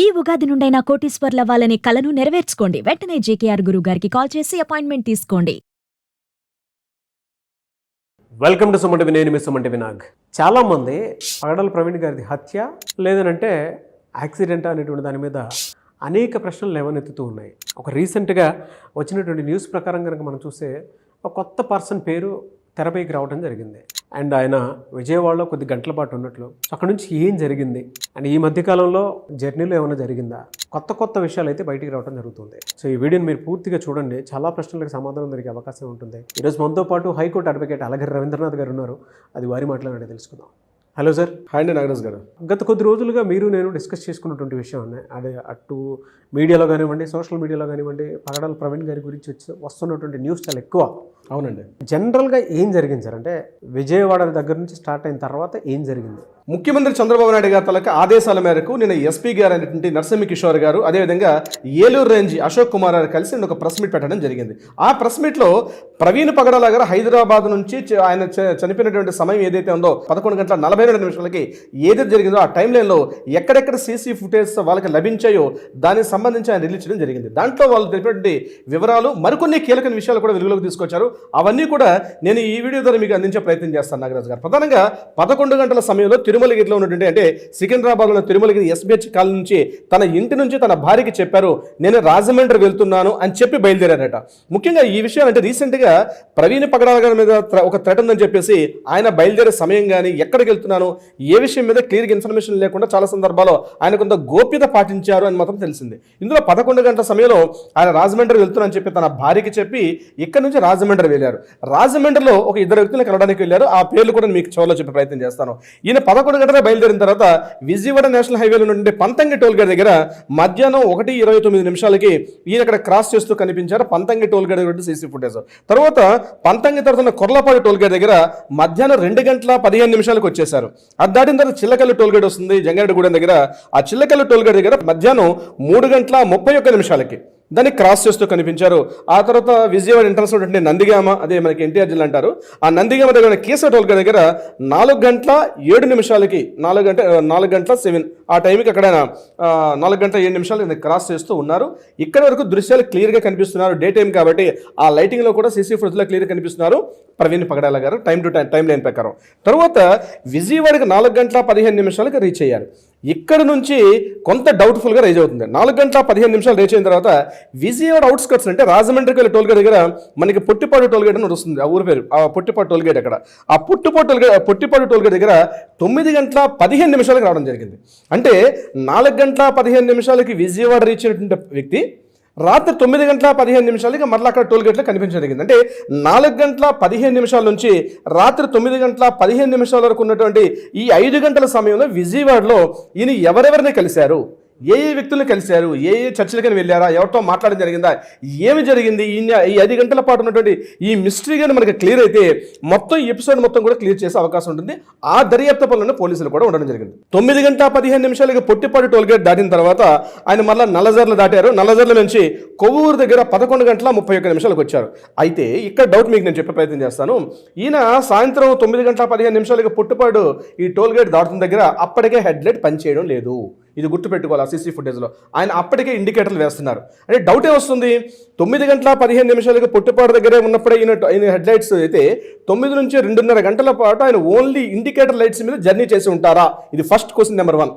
ఈ ఉగాది నుండైనా కోటీశ్వర్లవ్వాలనే కలను నెరవేర్చుకోండి. వెంటనే జేకేఆర్ గురువు గారికి కాల్ చేసి అపాయింట్మెంట్ తీసుకోండి. వెల్కమ్ టు సుమంటి నేను మీ సుమంటి వినాగ్. చాలామంది పగడాల ప్రవీణ్ గారిది హత్య లేదనంటే యాక్సిడెంట్ అనేటువంటి దాని మీద అనేక ప్రశ్నలు లేవనెత్తుతూ ఉన్నాయి. ఒక రీసెంట్గా వచ్చినటువంటి న్యూస్ ప్రకారం కనుక మనం చూస్తే ఒక కొత్త పర్సన్ పేరు తెరపైకి రావడం జరిగింది. అండ్ ఆయన విజయవాడలో కొద్ది గంటల పాటు ఉన్నట్లు. అక్కడ నుంచి ఏం జరిగింది అండ్ ఈ మధ్యకాలంలో జర్నీలో ఏమైనా జరిగిందా, కొత్త విషయాలు అయితే బయటికి రావడం జరుగుతుంది. సో ఈ వీడియోని మీరు పూర్తిగా చూడండి, చాలా ప్రశ్నలకు సమాధానం దొరికే అవకాశం ఉంటుంది. ఈరోజు మనతో పాటు హైకోర్టు అడ్వకేట్ అలగిరి రవీంద్రనాథ్ గారు ఉన్నారు. అది వారి మాట్లాడే తెలుసుకుందాం. Hello sir. హాయ్ అండి నాగరాజ్ గారు. గత కొద్ది రోజులుగా మీరు నేను డిస్కస్ చేసుకున్నటువంటి విషయం అదే అటు మీడియాలో కానివ్వండి, సోషల్ మీడియాలో కానివ్వండి, పగడాల ప్రవీణ్ గారి గురించి వస్తున్నటువంటి న్యూస్ చాలా ఎక్కువ. అవునండి. జనరల్గా ఏం జరిగింది సార్ అంటే విజయవాడ దగ్గర నుంచి స్టార్ట్ అయిన తర్వాత ఏం జరిగింది? ముఖ్యమంత్రి చంద్రబాబు నాయుడు గారి తలక ఆదేశాల మేరకు నిన్న ఎస్పీ గారు అనేటువంటి నరసింహ కిషోర్ గారు, అదేవిధంగా ఏలూరు రేంజ్ అశోక్ కుమార్ గారు కలిసి ఒక ప్రెస్ మీట్ పెట్టడం జరిగింది. ఆ ప్రెస్ మీట్లో ప్రవీణ్ పగడాల గారు హైదరాబాద్ నుంచి ఆయన చనిపోయినటువంటి సమయం ఏదైతే ఉందో 11:42 ఏదైతే జరిగిందో ఆ టైం లైన్లో ఎక్కడెక్కడ సీసీ ఫుటేజ్ వాళ్ళకి లభించాయో దానికి సంబంధించి ఆయన రిలీజ్ చేయడం జరిగింది. దాంట్లో వాళ్ళు తెలిపినటువంటి వివరాలు మరికొన్ని కీలక విషయాలు కూడా వెలుగులోకి తీసుకొచ్చారు. అవన్నీ కూడా నేను ఈ వీడియో ద్వారా మీకు అందించే ప్రయత్నం చేస్తాను నాగరాజ్ గారు. ప్రధానంగా 11 గంటల సమయంలో తిరుమలగిరిలో ఉన్నటువంటి అంటే సికింద్రాబాద్లో తిరుమలగిరి ఎస్బిహెచ్ కాలనీ నుంచి తన ఇంటి నుంచి తన భార్యకి చెప్పారు, నేను రాజమండ్రి వెళ్తున్నాను అని చెప్పి బయలుదేరారట. ముఖ్యంగా ఈ విషయాలు అంటే రీసెంట్గా ప్రవీణ్ పగడాల గారి మీద ఒక థ్రెట్ ఉందని చెప్పేసి ఆయన బయలుదేరే సమయం కానీ ఎక్కడికి వెళ్తున్నాను ఏ విషయం మీద క్లియర్గా ఇన్ఫర్మేషన్ లేకుండా చాలా సందర్భాల్లో ఆయన కొంత గోప్యత పాటించారు అని మాత్రం తెలిసింది. ఇందులో 11 గంటల సమయంలో ఆయన రాజమండ్రి వెళ్తున్నానని చెప్పి తన భార్యకి చెప్పి ఇక్కడ నుంచి రాజమండ్రి వెళ్ళారు. రాజమండ్రిలో ఒక 2 వ్యక్తులను కలవడానికి వెళ్ళారు. ఆ పేర్లు కూడా మీకు చివరిలో చెప్పే ప్రయత్నం చేస్తాను. ఈయన 11 గంటల బయలుదేరిన తర్వాత విజయవాడ నేషనల్ హైవేలో నుండి పంతంగి టోల్ గేట్ దగ్గర మధ్యాహ్నం 1:29 ఈయన అక్కడ క్రాస్ చేస్తూ కనిపించారు. పంతంగి టోల్ గేట్ దగ్గర సీసీ ఫుటేజ్. తర్వాత పంతంగి తర్వాత కొర్లపాడు టోల్ గేట్ దగ్గర మధ్యాహ్నం 2:15 వచ్చేసారు. అది దాటిన తర్వాత చిల్లకల్లు టోల్ గేట్ వస్తుంది జంగారెడ్డిగూడెం దగ్గర. ఆ చిల్లకల్లు టోల్ గేట్ దగ్గర మధ్యాహ్నం 3:31 దాన్ని క్రాస్ చేస్తూ కనిపించారు. ఆ తర్వాత విజయవాడ ఎంట్రన్స్ ఉన్నటువంటి నందిగామ, అదే మనకి ఎన్టీఆర్ జిల్లా అంటారు, ఆ నందిగామ దగ్గర కేసర టోల్ గేట్ దగ్గర 4:07 4:07 ఆ టైంకి అక్కడ 4:07 క్రాస్ చేస్తూ ఉన్నారు. ఇక్కడ వరకు దృశ్యాలు క్లియర్గా కనిపిస్తున్నారు. డే టైం కాబట్టి ఆ లైటింగ్లో కూడా సీసీ ఫుటేజ్లో క్లియర్గా కనిపిస్తున్నారు ప్రవీణ్ పగడాల గారు టైం టు టైం లైన్ ప్రకారం. తర్వాత విజయవాడకి 4:15 రీచ్ అయ్యారు. ఇక్కడ నుంచి కొంత డౌట్ఫుల్గా రైజ్ అవుతుంది. 4:15 రీచ్ అయిన తర్వాత విజయవాడ అవుట్స్కట్స్ అంటే రాజమండ్రికి వెళ్ళే టోల్ గేట్ దగ్గర మనకి పొట్టిపాడు టోల్ గేట్ అని వస్తుంది. ఆ ఊరి పేరు ఆ పొట్టిపాడు టోల్ గేట్. అక్కడ ఆ పొట్టిపాడు టోల్ గేట్ దగ్గర 9:15 రావడం జరిగింది. అంటే 4:15 విజయవాడ రీచ్ అయినటువంటి వ్యక్తి రాత్రి 9:15 మరలా అక్కడ టోల్ గేట్లో కనిపించడం జరిగింది. అంటే 4:15 నుంచి రాత్రి 9:15 వరకు ఉన్నటువంటి ఈ 5 గంటల సమయంలో విజయవాడలో ఈయన ఎవరెవరిని కలిశారు, ఏ వ్యక్తులను కలిశారు, ఏ చర్చలకని వెళ్ళారా, ఎవరితో మాట్లాడడం జరిగిందా, ఏమి జరిగింది, ఈ 5 గంటల పాటు ఉన్నటువంటి ఈ మిస్టరీ కానీ మనకి క్లియర్ అయితే మొత్తం ఎపిసోడ్ మొత్తం కూడా క్లియర్ చేసే అవకాశం ఉంటుంది. ఆ దర్యాప్తు పనులను పోలీసులు కూడా ఉండడం జరిగింది. 9:15 పొట్టిపాడు టోల్ గేట్ దాటిన తర్వాత ఆయన మళ్ళీ నల్లజర్ల దాటారు. నల్లజర్ల నుంచి కొవ్వూరు దగ్గర 11:31 వచ్చారు. అయితే ఇక్కడ డౌట్ మీకు నేను చెప్పే ప్రయత్నం చేస్తాను. ఈయన సాయంత్రం 9:15 పొట్టిపాడు ఈ టోల్ గేట్ దాటుతున్న దగ్గర అప్పటికే హెడ్ లైట్ పనిచేయడం లేదు. ఇది గుర్తుపెట్టుకోవాలి. సీసీ ఫుటేజ్లో ఆయన అప్పటికే ఇండికేటర్లు వేస్తున్నారు. అంటే డౌట్ ఏమొస్తుంది, 9:15 పొట్టిపాడు దగ్గరే ఉన్నప్పుడే ఈయన హెడ్ లైట్స్ అయితే 9 నుంచి 2:30 గంటల పాటు ఆయన ఓన్లీ ఇండికేటర్ లైట్స్ మీద జర్నీ చేసి ఉంటారా? ఇది ఫస్ట్ క్వశ్చన్ నెంబర్ 1.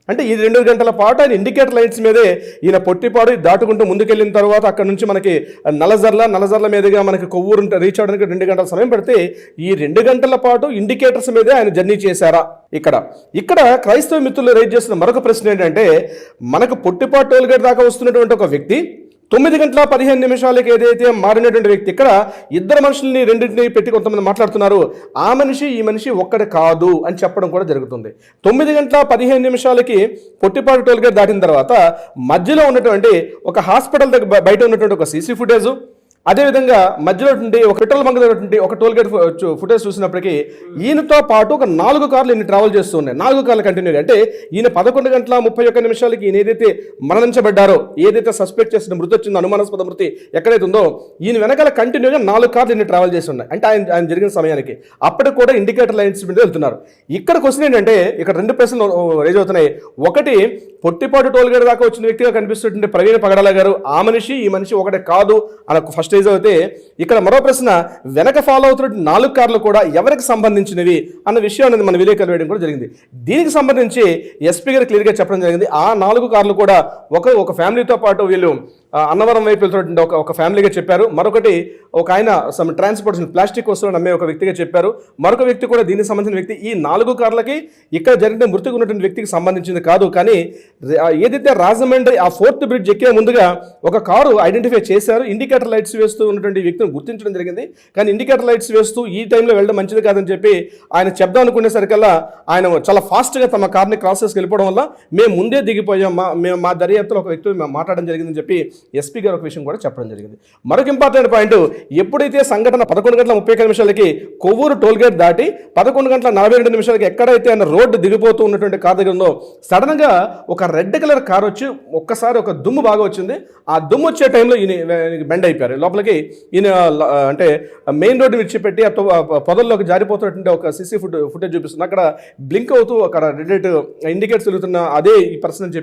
అంటే ఈ 2 గంటల పాటు ఆయన ఇండికేటర్ లైట్స్ మీదే ఈయన పొట్టిపాడు దాటుకుంటూ ముందుకెళ్ళిన తర్వాత అక్కడ నుంచి మనకి నల్లజర్ల మీదుగా మనకి కొవ్వూరు రీచ్ అవడానికి 2 గంటల సమయం పడితే ఈ 2 గంటల పాటు ఇండికేటర్స్ మీదే ఆయన జర్నీ చేశారా? ఇక్కడ క్రైస్తవ మిత్రులు రైజ్ చేస్తున్న మరొక ప్రశ్న ఏంటంటే, మనకు పొట్టిపాడు టోల్ గేట్ దాకా వస్తున్నటువంటి ఒక వ్యక్తి 9:15 ఏదైతే మారినటువంటి వ్యక్తి, ఇక్కడ ఇద్దరు మనుషుల్ని రెండింటిని పెట్టి కొంతమంది మాట్లాడుతున్నారు. ఆ మనిషి ఈ మనిషి ఒక్కడే కాదు అని చెప్పడం కూడా జరుగుతుంది. 9:15 పొట్టిపాడు టోల్ గేట్ దాటిన తర్వాత మధ్యలో ఉన్నటువంటి ఒక హాస్పిటల్ దగ్గర బయట ఉన్నటువంటి ఒక సీసీ ఫుటేజ్, అదేవిధంగా మధ్యలో నుండి ఒక పెట్రోల్ బంక్ దగ్గర ఒక టోల్ గేట్ ఫుటేజ్ చూసినప్పటికీ ఈయనతో పాటు ఒక 4 కార్లు ఈయన ట్రావెల్ చేస్తూ ఉన్నాయి. 4 కార్లు కంటిన్యూగా. అంటే ఈయన 11:31 ఈయన ఏదైతే మరణించబడ్డారో, ఏదైతే సస్పెక్ట్ చేసిన మృతి వచ్చిందో, అనుమానాస్పద మృతి ఎక్కడైతే ఉందో, ఈయన వెనకాల కంటిన్యూగా 4 కార్లు ఈయన ట్రావెల్ చేసి ఉన్నాయి. అంటే ఆయన జరిగిన సమయానికి అప్పటికి కూడా ఇండికేటర్ లైన్స్ మీద వెళ్తున్నారు. ఇక్కడ క్వశ్చన్ ఏంటంటే, ఇక్కడ 2 ప్రశ్నలు రేజ్ అవుతున్నాయి. ఒకటి, పొట్టిపాటు టోల్ గేట్ దాకా వచ్చిన వ్యక్తిగా కనిపిస్తుంటే ప్రవీణ్ పగడాల గారు ఆ మనిషి ఈ మనిషి ఒకటే కాదు అన్న ఫస్ట్ రేజ్ అయితే, ఇక్కడ మరో ప్రశ్న, వెనక ఫాలో అవుతున్న 4 కార్లు కూడా ఎవరికి సంబంధించినవి అన్న విషయం అనేది మన విలేకరులు వేయడం కూడా జరిగింది. దీనికి సంబంధించి ఎస్పీ గారు క్లియర్గా చెప్పడం జరిగింది. ఆ 4 కార్లు కూడా ఒక ఫ్యామిలీతో పాటు వీళ్ళు అన్నవరం వైపు వెళ్తున్నటువంటి ఒక ఫ్యామిలీగా చెప్పారు. మరొకటి ఒక ఆయన సమ్ ట్రాన్స్పోర్టేషన్ ప్లాస్టిక్ వస్తువులు నమ్మే ఒక వ్యక్తిగా చెప్పారు. మరొక వ్యక్తి కూడా దీనికి సంబంధించిన వ్యక్తి. ఈ 4 కార్లకి ఇక్కడ జరిగిన మృతికి ఉన్నటువంటి వ్యక్తికి సంబంధించింది కాదు. కానీ ఏదైతే రాజమండ్రి ఆ 4th బ్రిడ్జ్ ఎక్కే ముందుగా ఒక కారు ఐడెంటిఫై చేశారు. ఇండికేటర్ లైట్స్ వేస్తూ ఉన్నటువంటి వ్యక్తిని గుర్తించడం జరిగింది. కానీ ఇండికేటర్ లైట్స్ వేస్తూ ఈ టైంలో వెళ్ళడం మంచిది కాదని చెప్పి ఆయన చెప్దాం అనుకునేసరికల్లా ఆయన చాలా ఫాస్ట్గా తమ కార్ని క్రాస్ చేసి వెళ్ళిపోవడం వల్ల మేము ముందే దిగిపోయాం, మేము మా దర్యాప్తులో ఒక వ్యక్తి మాట్లాడడం జరిగిందని చెప్పి ఎస్పీ గారు ఒక విషయం కూడా చెప్పడం జరిగింది. మరొక ఇంపార్టెంట్ పాయింట్, ఎప్పుడైతే సంఘటన 11:35 కొవ్వూరు టోల్ గేట్ దాటి 11:42 ఎక్కడైతే ఆయన రోడ్డు దిగిపోతూ ఉన్నటువంటి కార్ దగ్గర ఉందో, సడన్ గా ఒక రెడ్ కలర్ కార్ వచ్చి ఒక్కసారి ఒక దుమ్ము బాగా వచ్చింది. ఆ దుమ్ము వచ్చే టైంలో ఈయన బెండ్ అయిపోయారు. లోపలికి ఈయన అంటే మెయిన్ రోడ్డు విడిచిపెట్టి పొదల్లోకి జారిపోతున్నటువంటి ఒక సీసీ ఫుటేజ్ చూపిస్తుంది. అక్కడ బ్లింక్ అవుతూ అక్కడ రెడ్ లైట్ ఇండికేట్స్ వెలుగుతున్న అదే ఈ పర్సన్ అని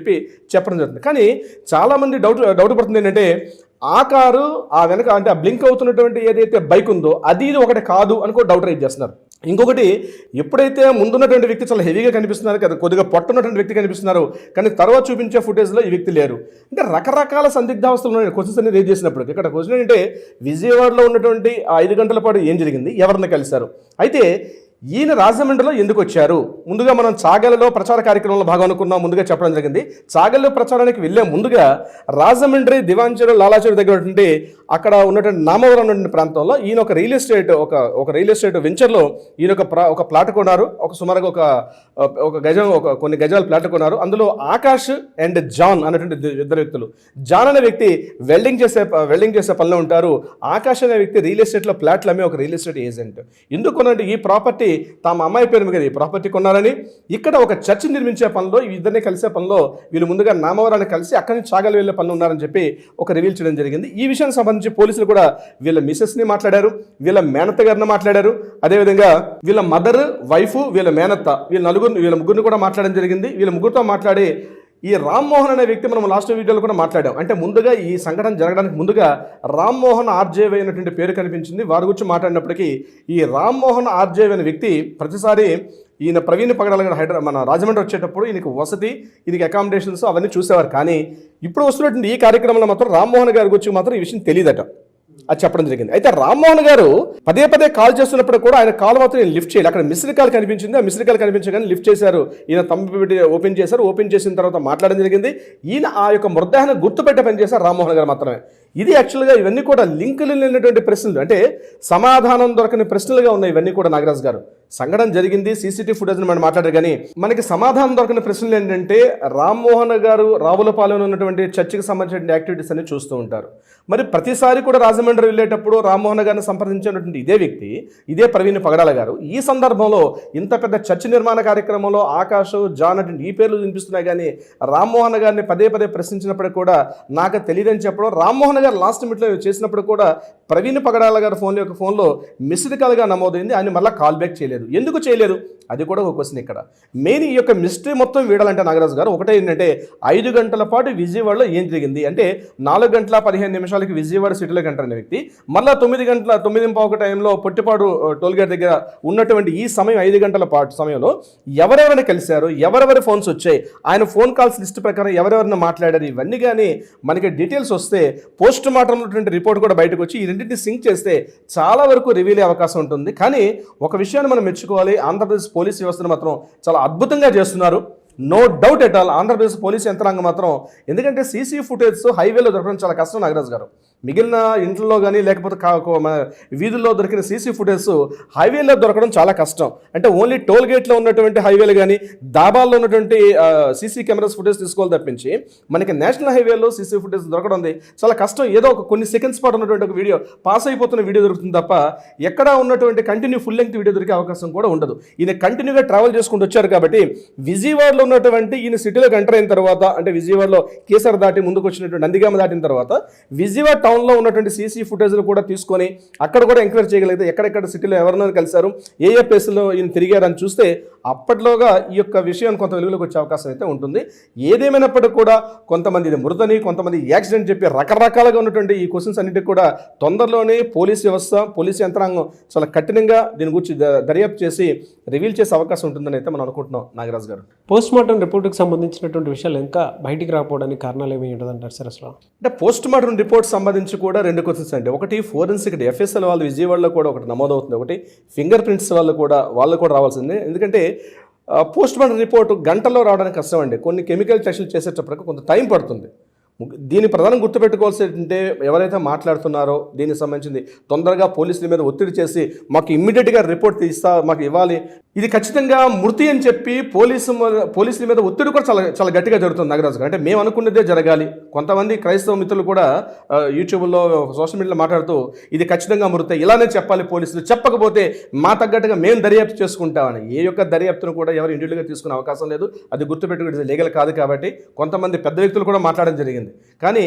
చెప్పడం జరుగుతుంది. కానీ చాలా మంది డౌట్ పడుతుంది ఏంటంటే, ఆ కారు ఆ వెనక అంటే ఆ బ్లింక్ అవుతున్నటువంటి ఏదైతే బైక్ ఉందో అది ఇది ఒకటి కాదు అనుకో డౌట్ రైజ్ చేస్తున్నారు. ఇంకొకటి, ఎప్పుడైతే ముందున్నటువంటి వ్యక్తి చాలా హెవీగా కనిపిస్తున్నారు కదా, కొద్దిగా పొట్టున్నటువంటి వ్యక్తి కనిపిస్తున్నారు, కానీ తర్వాత చూపించే ఫుటేజ్లో ఈ వ్యక్తి లేరు. అంటే రకరకాల సందిగ్ధావస్థలు క్వశ్చన్స్ అన్ని రేజ్ చేసినప్పుడు ఇక్కడ క్వశ్చన్ ఏంటంటే, విజయవాడలో ఉన్నటువంటి ఆ 5 గంటల పాటు ఏం జరిగింది, ఎవరిని కలిశారు, అయితే ఈయన రాజమండ్రిలో ఎందుకు వచ్చారు? ముందుగా మనం చాగలలో ప్రచార కార్యక్రమంలో భాగం అనుకున్నాం, ముందుగా చెప్పడం జరిగింది. చాగల్లో ప్రచారానికి వెళ్ళే ముందుగా రాజమండ్రి దివాంచెరు లాలాచెరు దగ్గర ఉంటే అక్కడ ఉన్నటువంటి నామవరం ఉన్నటువంటి ప్రాంతంలో ఈయన ఒక రియల్ ఎస్టేట్ వెంచర్లో ఈయన ఒక ప్లాట్ కొన్నారు. ఒక సుమారుగా ఒక గజం కొన్ని గజాల ప్లాట్ కొన్నారు. అందులో ఆకాష్ అండ్ జాన్ అనేటువంటి 2 వ్యక్తులు. జాన్ అనే వ్యక్తి వెల్డింగ్ చేసే పనిలో ఉంటారు. ఆకాష్ అనే వ్యక్తి రియల్ ఎస్టేట్లో ప్లాట్లు అమ్మే ఒక రియల్ ఎస్టేట్ ఏజెంట్. ఎందుకు కొనంటే ఈ ప్రాపర్టీ తమ అమ్మాయి పేరు మీద ఈ ప్రాపర్టీ కొన్నారని, ఇక్కడ ఒక చర్చ్ నిర్మించే పనిలో ఇద్దరిని కలిసే పనిలో వీళ్ళు ముందుగా నామవరాన్ని కలిసి అక్కడి నుంచి చాగలు వెళ్ళే పనులు ఉన్నారని చెప్పి ఒక రివీల్ చేయడం జరిగింది. ఈ విషయానికి సంబంధించి పోలీసులు కూడా వీళ్ళ మిసెస్ని మాట్లాడారు, వీళ్ళ మేనత్త గారిని మాట్లాడారు, అదేవిధంగా వీళ్ళ మదర్, వైఫ్, వీళ్ళ మేనత్త, వీళ్ళ ముగ్గురిని కూడా మాట్లాడడం జరిగింది. వీళ్ళ ముగ్గురితో మాట్లాడి ఈ రామ్మోహన్ అనే వ్యక్తి మనం లాస్ట్ వీడియోలో కూడా మాట్లాడాం. అంటే ముందుగా ఈ సంఘటన జరగడానికి ముందుగా రామ్మోహన్ ఆర్జేవై అనేటువంటి పేరు కనిపించింది. వారి గురించి మాట్లాడినప్పటికీ ఈ రామ్మోహన్ ఆర్జేవై అనే వ్యక్తి ప్రతిసారి ఈయన ప్రవీణ్ పగడాల మన రాజమండ్రి వచ్చేటప్పుడు ఈయనకు వసతి, ఈయనకి అకామిడేషన్స్ అవన్నీ చూసేవారు. కానీ ఇప్పుడు వస్తున్నటువంటి ఈ కార్యక్రమంలో మాత్రం రామ్మోహన్ గారి గురించి మాత్రం ఈ విషయం తెలియదట, అది చెప్పడం జరిగింది. అయితే రామ్మోహన్ గారు పదే కాల్ చేస్తున్నప్పుడు కూడా ఆయన కాల్ మాత్రం లిఫ్ట్ చేయాలి. అక్కడ మిస్డ్ కాల్ కనిపించింది. ఆ మిస్డ్ కాల్ కనిపించగానే లిఫ్ట్ చేశారు. ఈయన తమ్మి పెట్టి ఓపెన్ చేశారు. ఓపెన్ చేసిన తర్వాత మాట్లాడడం జరిగింది. ఈయన ఆ యొక్క మృతదేహాన్ని గుర్తుపెట్టే పని చేశారు రామ్మోహన్ గారు మాత్రమే. ఇది యాక్చువల్గా ఇవన్నీ కూడా లింకులు లేనటువంటి ప్రశ్నలు, అంటే సమాధానం దొరకని ప్రశ్నలుగా ఉన్నాయి ఇవన్నీ కూడా. నాగరాజు గారు, సంఘటన జరిగింది, సీసీటీవీ ఫుటేజ్ మనం మాట్లాడారు, కానీ మనకి సమాధానం దొరకని ప్రశ్నలు ఏంటంటే, రామ్మోహన్ గారు రావులపాలెంలో ఉన్నటువంటి చర్చికి సంబంధించిన యాక్టివిటీస్ అన్ని చూస్తూ ఉంటారు. మరి ప్రతిసారి కూడా రాజమండ్రి వెళ్ళేటప్పుడు రామ్మోహన్ గారిని సంప్రదించినటువంటి ఇదే వ్యక్తి, ఇదే ప్రవీణ్ పగడాల గారు, ఈ సందర్భంలో ఇంత పెద్ద చర్చ్ నిర్మాణ కార్యక్రమంలో ఆకాష్, జాన్ అంటే ఈ పేర్లు వినిపిస్తున్నాయి, కానీ రామ్మోహన్ గారిని పదే ప్రశ్నించినప్పుడు కూడా నాకు తెలియదని చెప్పడం, రామ్మోహన్ గారు లాస్ట్ మినిట్లో చేసినప్పుడు కూడా ప్రవీణ్ పగడాల గారి ఫోన్లో మిస్డ్ కాల్గా నమోదైంది. ఆయన మళ్ళీ కాల్ బ్యాక్ చేయలేదు. ఎందుకు చేయలేదు అది కూడా ఒక క్వశ్చన్. ఇక్కడ మెయిన్ ఈ యొక్క మిస్టరీ మొత్తం వీడాలంటే నాగరాజు గారు ఒకటే ఏంటంటే, 5 గంటల పాటు విజయవాడలో ఏం జరిగింది అంటే, 4:15 విజయవాడ సిటీలోకి ఎంటర్ అయిన వ్యక్తి మళ్ళీ 9:15 టైంలో పొట్టిపాడు టోల్గేట్ దగ్గర ఉన్నటువంటి ఈ సమయం 5 గంటల పాటు సమయంలో ఎవరెవరిని కలిశారు, ఎవరెవరి ఫోన్స్ వచ్చాయి, ఆయన ఫోన్ కాల్స్ లిస్ట్ ప్రకారం ఎవరెవరిని మాట్లాడారు, ఇవన్నీ కానీ మనకి డీటెయిల్స్ వస్తే పోస్ట్ మార్టం రిపోర్ట్ కూడా బయటకు వచ్చి ఈ రెండింటిని సింక్ చేస్తే చాలా వరకు రివీల్ అయ్యే అవకాశం ఉంటుంది. కానీ ఒక విషయాన్ని మనం మెచ్చుకోవాలి, ఆంధ్రప్రదేశ్ పోలీస్ వ్యవస్థను మాత్రం చాలా అద్భుతంగా చేస్తున్నారు. No doubt at all Andhra Pradesh police యంత్రాంగం మాత్రం, ఎందుకంటే సీసీ ఫుటేజ్ హైవేలో దొరకడం చాలా కష్టం నాగరాజు గారు. మిగిలిన ఇంట్లో కానీ లేకపోతే మన వీధుల్లో దొరికిన సీసీ ఫుటేజ్ హైవేలో దొరకడం చాలా కష్టం. అంటే ఓన్లీ టోల్ గేట్లో ఉన్నటువంటి హైవేలు కానీ దాబాల్లో ఉన్నటువంటి సీసీ కెమెరాస్ ఫుటేజ్ తీసుకోవాలి తప్పించి మనకి నేషనల్ హైవేలో సీసీ ఫుటేజ్ దొరకడం చాలా కష్టం. ఏదో ఒక కొన్ని సెకండ్స్ పాటు ఉన్నటువంటి ఒక వీడియో, పాస్ అయిపోతున్న వీడియో దొరుకుతుంది తప్ప ఎక్కడ ఉన్నటువంటి కంటిన్యూ ఫుల్ లెంగ్త్ వీడియో దొరికే అవకాశం కూడా ఉండదు. ఈయన కంటిన్యూగా ట్రావెల్ చేసుకుంటూ వచ్చారు కాబట్టి విజయవాడలో ఉన్నటువంటి ఈయన సిటీలోకి ఎంటర్ అయిన తర్వాత, అంటే విజయవాడలో కేసర్ దాటి ముందుకు వచ్చినటువంటి నందిగామ దాటిన తర్వాత విజయవాడ టౌన్లో ఉన్నటువంటి సీసీ ఫుటేజ్లు కూడా తీసుకొని అక్కడ కూడా ఎంక్వైరీ చేయగలిగితే ఎక్కడెక్కడ సిటీలో ఎవరైనా కలిశారు, ఏ ప్లేస్లో ఈయన తిరిగారని చూస్తే అప్పట్లోగా ఈ యొక్క విషయాన్ని కొంత వెలుగులోకి వచ్చే అవకాశం అయితే ఉంటుంది. ఏదేమైనప్పటికీ కూడా కొంతమంది ఇది మృతని, కొంతమంది యాక్సిడెంట్ చెప్పి రకరకాలుగా ఉన్నటువంటి ఈ క్వశ్చన్స్ అన్నిటికీ కూడా తొందరలోనే పోలీస్ వ్యవస్థ, పోలీస్ యంత్రాంగం చాలా కఠినంగా దీని గురించి దర్యాప్తు చేసి రివీల్ చేసే అవకాశం ఉంటుందని అయితే మనం అనుకుంటున్నాం నాగరాజు గారు. పోస్ట్ మార్టం రిపోర్ట్కి సంబంధించినటువంటి విషయాలు ఇంకా బయటికి రాకపోవడానికి కారణాలు ఏమి ఉంటుందంటారు సార్ అసలు? అంటే పోస్ట్ మార్టం రిపోర్ట్ సంబంధించి కూడా రెండు క్వశ్చన్స్ అండి. ఒకటి ఫోరెన్సిక్ ఎఫ్ఎస్ఎల్ వాళ్ళు విజయవాడలో కూడా ఒకటి నమోదవుతుంది, ఒకటి ఫింగర్ ప్రింట్స్ వాళ్ళు కూడా రావాల్సిందే. ఎందుకంటే పోస్ట్ మార్టం రిపోర్ట్ గంటల్లో రావడానికి కష్టం అండి. కొన్ని కెమికల్ టెస్టులు చేసేటప్పటికి కొంత టైం పడుతుంది. దీన్ని ప్రధానం గుర్తుపెట్టుకోవాల్సి ఏంటంటే ఎవరైతే మాట్లాడుతున్నారో దీనికి సంబంధించింది తొందరగా పోలీసుల మీద ఒత్తిడి చేసి మాకు ఇమ్మీడియట్గా రిపోర్ట్ మాకు ఇవ్వాలి, ఇది ఖచ్చితంగా మృతి అని చెప్పి పోలీసుల మీద ఒత్తిడి కూడా చాలా చాలా గట్టిగా జరుగుతుంది నాగరాజు గారు. అంటే మేము అనుకున్నదే జరగాలి. కొంతమంది క్రైస్తవ మిత్రులు కూడా యూట్యూబ్లో సోషల్ మీడియాలో మాట్లాడుతూ ఇది ఖచ్చితంగా మృతే, ఇలానే చెప్పాలి పోలీసులు, చెప్పకపోతే మా తగ్గట్టుగా మేము దర్యాప్తు చేసుకుంటామని. ఏ యొక్క దర్యాప్తును కూడా ఎవరు ఇండివిజువల్గా తీసుకునే అవకాశం లేదు. అది గుర్తుపెట్టుకుంటే లీగల్ కాదు కాబట్టి కొంతమంది పెద్ద వ్యక్తులు కూడా మాట్లాడడం జరిగింది. కానీ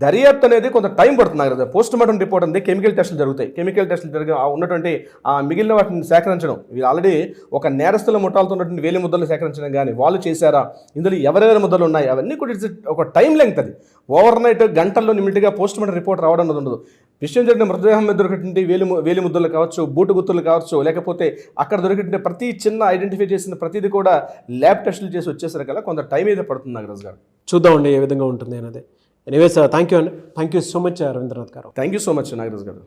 దర్యాప్తు అనేది కొంత టైం పడుతుంది కదా. పోస్ట్ మార్టం రిపోర్ట్ అనేది కెమికల్ టెస్టులు జరుగుతాయి. కెమికల్ టెస్టులు జరిగి ఉన్నటువంటి ఆ మిగిలిన వాటిని సేకరించడం, వీళ్ళు ఆల్రెడీ ఒక నేరస్తుల ముఠాలతో ఉన్నటువంటి వేలి ముద్దలు సేకరించడం కానీ వాళ్ళు చేశారా, ఇందులో ఎవరెవరి ముద్దలు ఉన్నాయి, అవన్నీ కూడా ఒక టైం లెంగ్త్. అది ఓవర్ నైట్ గంటల్లో నిమిటిగా పోస్ట్ మార్టం రిపోర్ట్ రావడం అనేది ఉండదు. విషయం జరిగిన మృతదేహం మీద దొరికినటువంటి వేలి ముద్దలు కావచ్చు, బూటు గుర్తులు కావచ్చు, లేకపోతే అక్కడ దొరికిన ప్రతి చిన్న ఐడెంటిఫై చేసిన ప్రతిదీ కూడా ల్యాబ్ టెస్టులు చేసి వచ్చేసరికల్లా కొంత టైం అయితే పడుతుంది నాగరాజు గారు. చూద్దామండి ఏ విధంగా ఉంటుంది అనేది. ఎనీవేస్ థ్యాంక్ యూ అండి. Thank you so much Ravindranath garu. Thank you so much Nagaraju గారు.